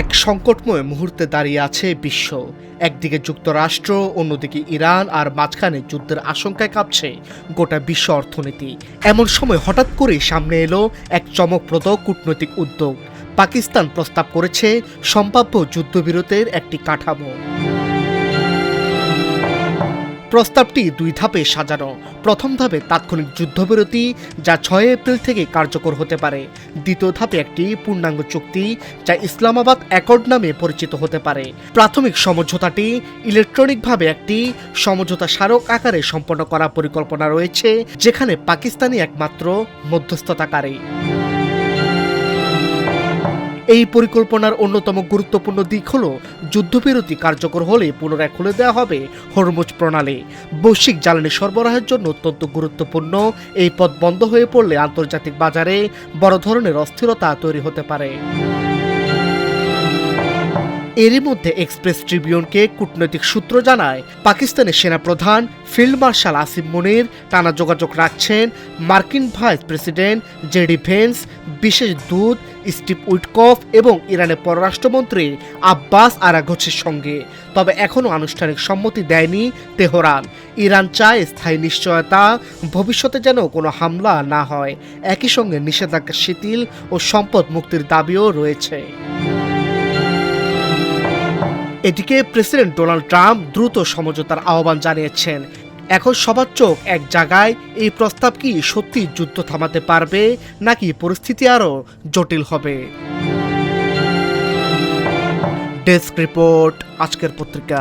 এক সংকটময় মুহূর্তে দাঁড়িয়ে আছে বিশ্ব। একদিকে যুক্তরাষ্ট্র, অন্যদিকে ইরান, আর মাঝখানে যুদ্ধের আশঙ্কায় কাঁপছে গোটা বিশ্ব অর্থনীতি। এমন সময় হঠাৎ করেই সামনে এলো এক চমকপ্রদ কূটনৈতিক উদ্যোগ। পাকিস্তান প্রস্তাব করেছে সম্ভাব্য যুদ্ধবিরতির একটি কাঠামো। প্রস্তাবটি দুই ধাপে সাজানো। প্রথম ধাপে তাৎক্ষণিক যুদ্ধবিরতি, যা 6 এপ্রিল থেকে কার্যকর হতে পারে। দ্বিতীয় ধাপে একটি পূর্ণাঙ্গ চুক্তি, যা ইসলামাবাদ অ্যাকর্ড নামে পরিচিত হতে পারে। প্রাথমিক সমঝোতাটি ইলেকট্রনিকভাবে একটি সমঝোতা স্মারক আকারে সম্পন্ন করার পরিকল্পনা রয়েছে, যেখানে পাকিস্তানি একমাত্র মধ্যস্থতাকারী। এই পরিকল্পনার অন্যতম গুরুত্বপূর্ণ দিক হল, যুদ্ধবিরতি কার্যকর হলে পুনরায় খুলে দেওয়া হবে হরমুজ প্রণালী। বৈশ্বিক জ্বালানি সরবরাহের জন্য অত্যন্ত গুরুত্বপূর্ণ এই পথ বন্ধ হয়ে পড়লে আন্তর্জাতিক বাজারে বড় ধরনের অস্থিরতা তৈরি হতে পারে। এরই মধ্যে এক্সপ্রেস ট্রিবিউনকে কূটনৈতিক সূত্র জানায়, পাকিস্তানের সেনাপ্রধান ফিল্ড মার্শাল আসিম মুনির টানা যোগাযোগ রাখছেন মার্কিন ভাইস প্রেসিডেন্ট জেডি ভেন্স, বিশেষ দূত স্টিভ উইটকফ এবং ইরানের পররাষ্ট্রমন্ত্রী আব্বাস আরাঘচির সঙ্গে। তবে এখনও আনুষ্ঠানিক সম্মতি দেয়নি তেহরান। ইরান চায় স্থায়ী নিশ্চয়তা, ভবিষ্যতে যেন কোনো হামলা না হয়। একই সঙ্গে নিষেধাজ্ঞা শিথিল ও সম্পদ মুক্তির দাবিও রয়েছে। এদিকে প্রেসিডেন্ট ডোনাল্ড ট্রাম্প দ্রুত সমঝোতার আহ্বান জানিয়েছেন। এখন সবার চোখ এক জায়গায়, এই প্রস্তাব কি সত্যি যুদ্ধ থামাতে পারবে, নাকি পরিস্থিতি আরও জটিল হবে। ডেস্ক রিপোর্ট, আজকের পত্রিকা।